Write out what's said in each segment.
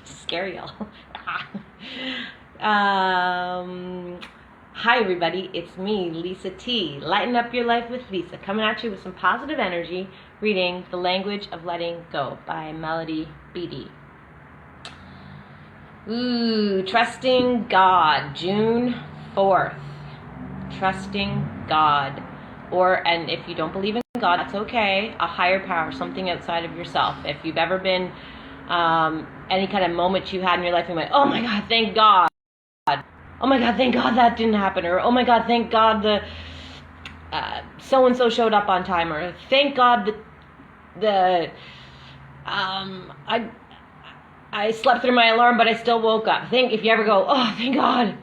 Scary, y'all. Hi, everybody. It's me, Lisa T. Lighten up your life with Lisa. Coming at you with some positive energy, reading The Language of Letting Go by Beattie. Trusting God, June 4th. Trusting God. And if you don't believe in God, that's okay. A higher power, something outside of yourself. If you've ever been any kind of moment you had in your life, you went, oh my God, thank God. Oh my God, thank God that didn't happen. Or, oh my God, thank God the so-and-so showed up on time. Or, thank God I slept through my alarm, but I still woke up. If you ever go, oh, thank God.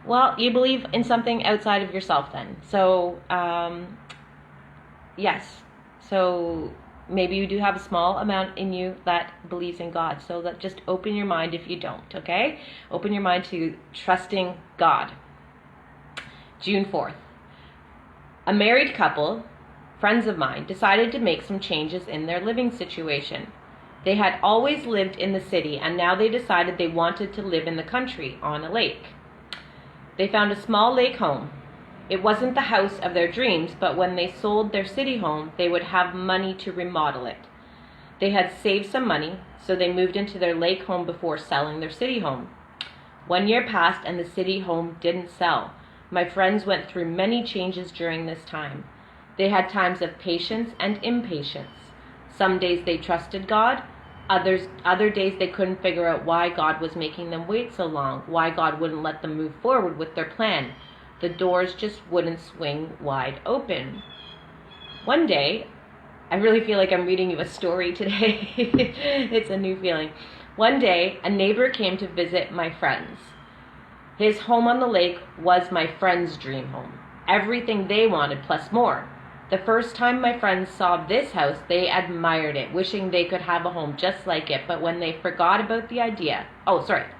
Well, you believe in something outside of yourself then. So, yes. So maybe you do have a small amount in you that believes in God. So just open your mind if you don't, okay? Open your mind to trusting God. June 4th. A married couple, friends of mine, decided to make some changes in their living situation. They had always lived in the city, and now they decided they wanted to live in the country on a lake. They found a small lake home. It wasn't the house of their dreams, but when they sold their city home, they would have money to remodel it. They had saved some money, so they moved into their lake home before selling their city home. 1 year passed and the city home didn't sell. My friends went through many changes during this time. They had times of patience and impatience. Some days they trusted God. Other days they couldn't figure out why God was making them wait so long, why God wouldn't let them move forward with their plan. The doors just wouldn't swing wide open. One day, I really feel like I'm reading you a story today. It's a new feeling. One day, a neighbor came to visit my friends. His home on the lake was my friend's dream home. Everything they wanted plus more. The first time my friends saw this house, they admired it, wishing they could have a home just like it. But when they forgot about the idea,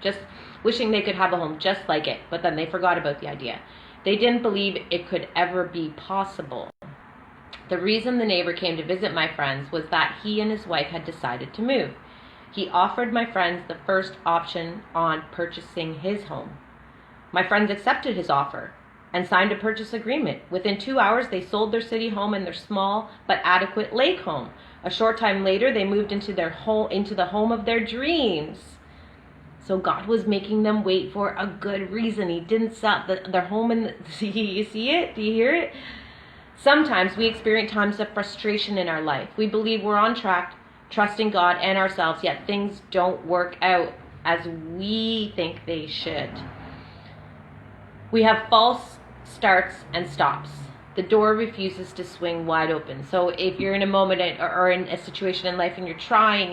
just wishing they could have a home just like it, but then they forgot about the idea. They didn't believe it could ever be possible. The reason the neighbor came to visit my friends was that he and his wife had decided to move. He offered my friends the first option on purchasing his home. My friends accepted his offer and signed a purchase agreement. Within 2 hours, they sold their city home and their small but adequate lake home. A short time later, they moved into the home of their dreams. So God was making them wait for a good reason. He didn't sell their home you see it? Do you hear it? Sometimes we experience times of frustration in our life. We believe we're on track, trusting God and ourselves, yet things don't work out as we think they should. We have false starts and stops. The door refuses to swing wide open. So if you're in a moment or in a situation in life and you're trying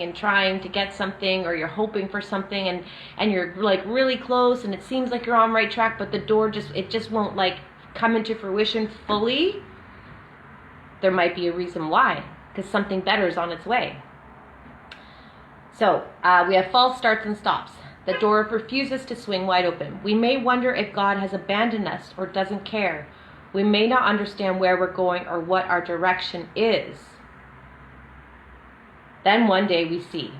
to get something, or you're hoping for something and you're like really close and it seems like you're on the right track, but the door just won't like come into fruition fully, there might be a reason why, because something better is on its way. So we have false starts and stops. The door refuses to swing wide open. We may wonder if God has abandoned us or doesn't care. We may not understand where we're going or what our direction is. Then one day we see.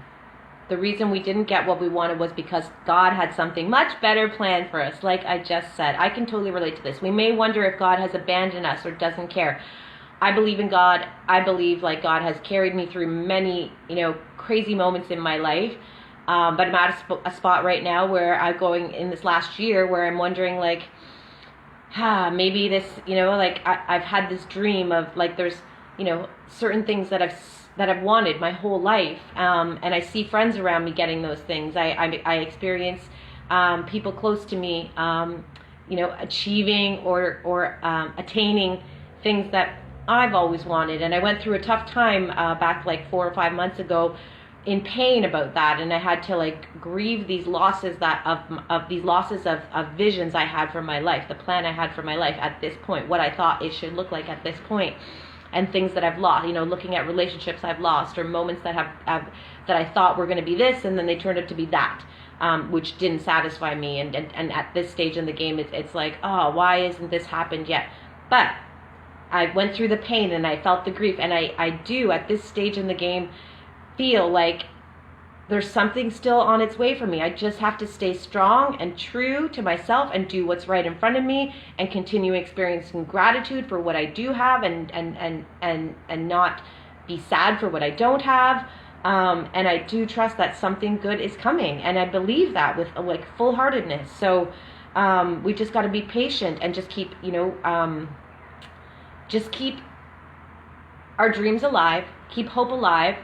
The reason we didn't get what we wanted was because God had something much better planned for us, like I just said. I can totally relate to this. We may wonder if God has abandoned us or doesn't care. I believe in God. I believe like God has carried me through many, crazy moments in my life. But I'm at a spot right now where I'm going in this last year where I'm wondering like, maybe this, I've had this dream of like there's, certain things that I've wanted my whole life, and I see friends around me getting those things. I experience people close to me, achieving or attaining things that I've always wanted. And I went through a tough time back like 4 or 5 months ago, in pain about that, and I had to like grieve these losses of visions I had for my life, the plan I had for my life at this point, what I thought it should look like at this point, and things that I've lost, looking at relationships I've lost, or moments that that I thought were going to be this and then they turned out to be that, which didn't satisfy me, and at this stage in the game it's like, oh, why isn't this happened yet? But I went through the pain and I felt the grief, and I do at this stage in the game feel like there's something still on its way for me. I just have to stay strong and true to myself and do what's right in front of me and continue experiencing gratitude for what I do have and not be sad for what I don't have. And I do trust that something good is coming, and I believe that with like full-heartedness. So we just got to be patient and just keep, just keep our dreams alive, keep hope alive,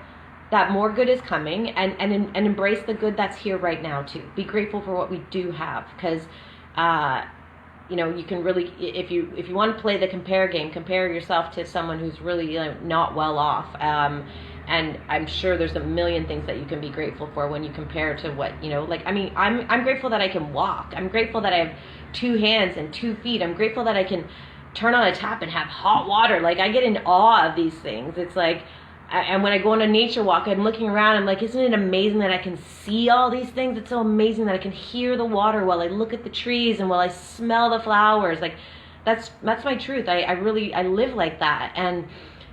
that more good is coming, and embrace the good that's here right now too. Be grateful for what we do have, because you can really, if you want to play the compare game, compare yourself to someone who's really not well off. And I'm sure there's a million things that you can be grateful for when you compare to what, I'm grateful that I can walk. I'm grateful that I have 2 hands and 2 feet. I'm grateful that I can turn on a tap and have hot water. Like, I get in awe of these things. It's like, and when I go on a nature walk, I'm looking around, I'm like, isn't it amazing that I can see all these things? It's so amazing that I can hear the water while I look at the trees and while I smell the flowers. Like, that's my truth. I live like that. And,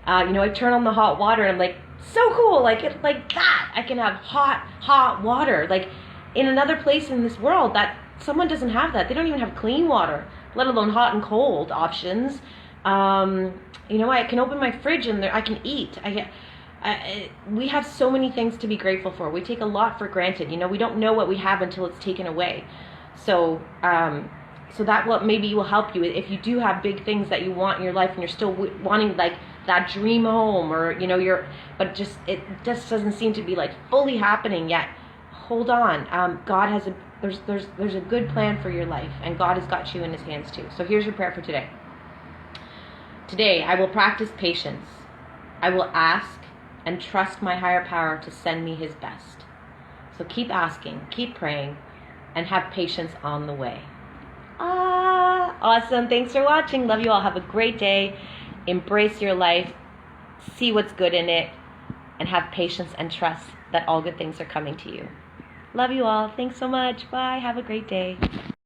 I turn on the hot water and I'm like, so cool. Like that. I can have hot water. Like, in another place in this world, that someone doesn't have that. They don't even have clean water, let alone hot and cold options. I can open my fridge and I can eat. We have so many things to be grateful for. We take a lot for granted. We don't know what we have until it's taken away. So that maybe will help you if you do have big things that you want in your life and you're still wanting like that dream home, or but it just doesn't seem to be like fully happening yet. Hold on. God has there's a good plan for your life, and God has got you in His hands too. So here's your prayer for today. Today, I will practice patience. I will ask and trust my higher power to send me His best. So keep asking, keep praying, and have patience on the way. Awesome. Thanks for watching. Love you all. Have a great day. Embrace your life. See what's good in it. And have patience and trust that all good things are coming to you. Love you all. Thanks so much. Bye. Have a great day.